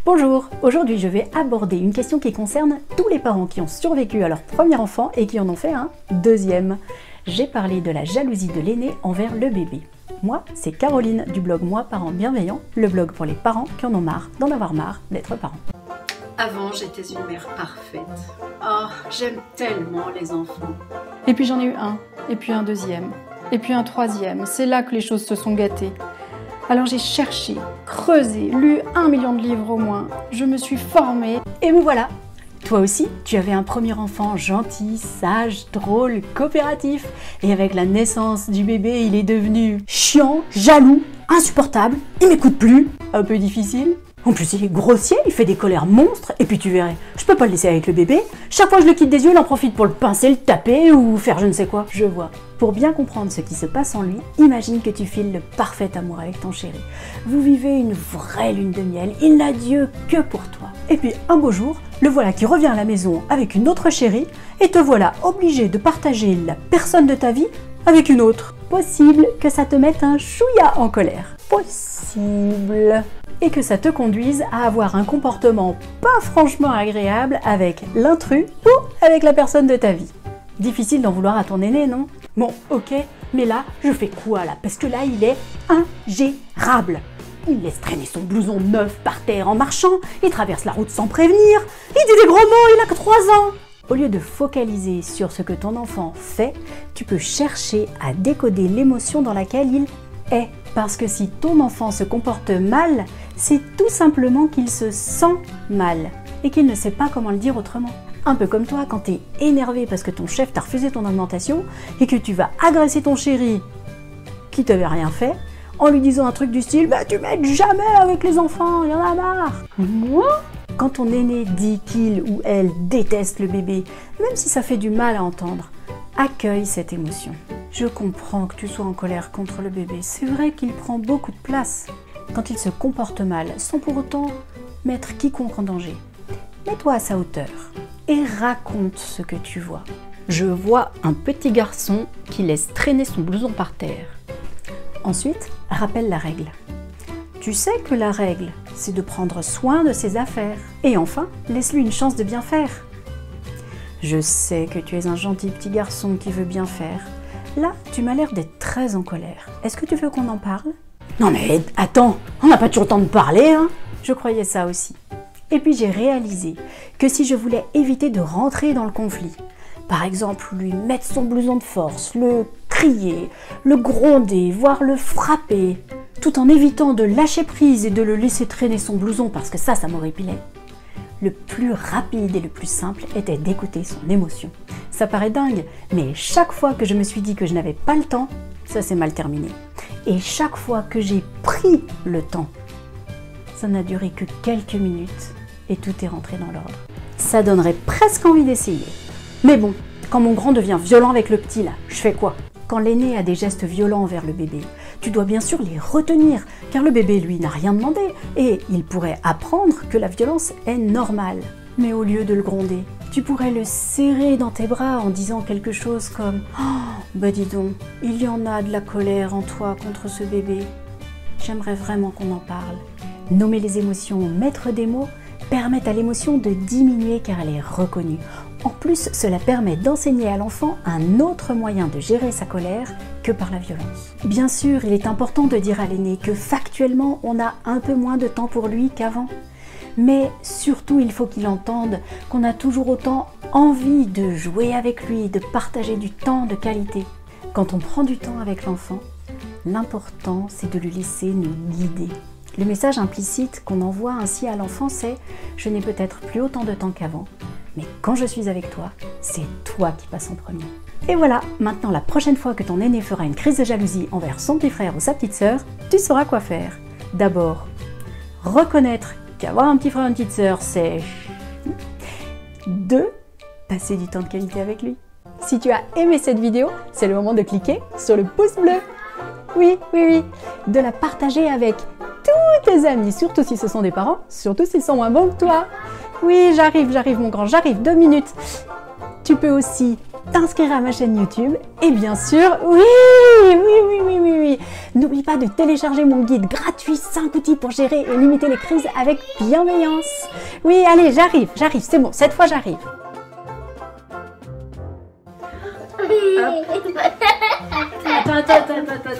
Bonjour, aujourd'hui je vais aborder une question qui concerne tous les parents qui ont survécu à leur premier enfant et qui en ont fait un deuxième. J'ai parlé de la jalousie de l'aîné envers le bébé. Moi, c'est Caroline du blog Moi Parent Bienveillant, le blog pour les parents qui en ont marre d'en avoir marre d'être parents. Avant, j'étais une mère parfaite. Oh, j'aime tellement les enfants. Et puis j'en ai eu un, et puis un deuxième, et puis un troisième. C'est là que les choses se sont gâtées. Alors j'ai cherché, creusé, lu 1 million de livres au moins. Je me suis formée. Et me voilà. Toi aussi, tu avais un premier enfant gentil, sage, drôle, coopératif. Et avec la naissance du bébé, il est devenu chiant, jaloux, insupportable. Il m'écoute plus, un peu difficile. En plus, il est grossier, il fait des colères monstres. Et puis tu verrais, je peux pas le laisser avec le bébé. Chaque fois que je le quitte des yeux, il en profite pour le pincer, le taper ou faire je ne sais quoi. Je vois. Pour bien comprendre ce qui se passe en lui, imagine que tu files le parfait amour avec ton chéri. Vous vivez une vraie lune de miel, il n'a Dieu que pour toi. Et puis un beau jour, le voilà qui revient à la maison avec une autre chérie et te voilà obligé de partager la personne de ta vie avec une autre. Possible que ça te mette un chouïa en colère. Possible. Et que ça te conduise à avoir un comportement pas franchement agréable avec l'intrus ou avec la personne de ta vie. Difficile d'en vouloir à ton aîné, non? Bon, ok, mais là, je fais quoi là? Parce que là, il est ingérable. Il laisse traîner son blouson neuf par terre en marchant, il traverse la route sans prévenir, il dit des gros mots, il a que 3 ans. Au lieu de focaliser sur ce que ton enfant fait, tu peux chercher à décoder l'émotion dans laquelle il est. Parce que si ton enfant se comporte mal, c'est tout simplement qu'il se sent mal et qu'il ne sait pas comment le dire autrement. Un peu comme toi quand t'es énervé parce que ton chef t'a refusé ton augmentation et que tu vas agresser ton chéri qui t'avait rien fait en lui disant un truc du style « bah tu m'aides jamais avec les enfants, il y en a marre !» Moi, quand ton aîné dit qu'il ou elle déteste le bébé, même si ça fait du mal à entendre, accueille cette émotion. Je comprends que tu sois en colère contre le bébé, c'est vrai qu'il prend beaucoup de place quand il se comporte mal, sans pour autant mettre quiconque en danger. Mets-toi à sa hauteur et raconte ce que tu vois. Je vois un petit garçon qui laisse traîner son blouson par terre. Ensuite, rappelle la règle. Tu sais que la règle, c'est de prendre soin de ses affaires. Et enfin, laisse-lui une chance de bien faire. Je sais que tu es un gentil petit garçon qui veut bien faire. Là, tu m'as l'air d'être très en colère. Est-ce que tu veux qu'on en parle? Non mais attends, on n'a pas toujours le temps de parler, hein? Je croyais ça aussi. Et puis j'ai réalisé que si je voulais éviter de rentrer dans le conflit, par exemple lui mettre son blouson de force, le crier, le gronder, voire le frapper, tout en évitant de lâcher prise et de le laisser traîner son blouson parce que ça m'horripilait, le plus rapide et le plus simple était d'écouter son émotion. Ça paraît dingue, mais chaque fois que je me suis dit que je n'avais pas le temps, ça s'est mal terminé. Et chaque fois que j'ai pris le temps, ça n'a duré que quelques minutes et tout est rentré dans l'ordre. Ça donnerait presque envie d'essayer. Mais bon, quand mon grand devient violent avec le petit là, je fais quoi? Quand l'aîné a des gestes violents envers le bébé, tu dois bien sûr les retenir, car le bébé, lui, n'a rien demandé, et il pourrait apprendre que la violence est normale. Mais au lieu de le gronder, tu pourrais le serrer dans tes bras en disant quelque chose comme « Oh, bah dis donc, il y en a de la colère en toi contre ce bébé. J'aimerais vraiment qu'on en parle. » Nommer les émotions, mettre des mots, permettent à l'émotion de diminuer car elle est reconnue. En plus, cela permet d'enseigner à l'enfant un autre moyen de gérer sa colère que par la violence. Bien sûr, il est important de dire à l'aîné que factuellement, on a un peu moins de temps pour lui qu'avant. Mais surtout, il faut qu'il entende qu'on a toujours autant envie de jouer avec lui, de partager du temps de qualité. Quand on prend du temps avec l'enfant, l'important, c'est de le laisser nous guider. Le message implicite qu'on envoie ainsi à l'enfant, c'est « Je n'ai peut-être plus autant de temps qu'avant, mais quand je suis avec toi, c'est toi qui passes en premier. » Et voilà, maintenant la prochaine fois que ton aîné fera une crise de jalousie envers son petit frère ou sa petite sœur, tu sauras quoi faire. D'abord, reconnaître qu'avoir un petit frère ou une petite sœur, c'est... 2. Passer du temps de qualité avec lui. Si tu as aimé cette vidéo, c'est le moment de cliquer sur le pouce bleu. Oui, de la partager avec tous tes amis, surtout si ce sont des parents, surtout s'ils sont moins bons que toi. Oui, j'arrive mon grand, j'arrive, 2 minutes. Tu peux aussi t'inscrire à ma chaîne YouTube et bien sûr, oui. N'oublie pas de télécharger mon guide gratuit 5 outils pour gérer et limiter les crises avec bienveillance. Oui, allez, j'arrive, c'est bon, cette fois j'arrive. Attends.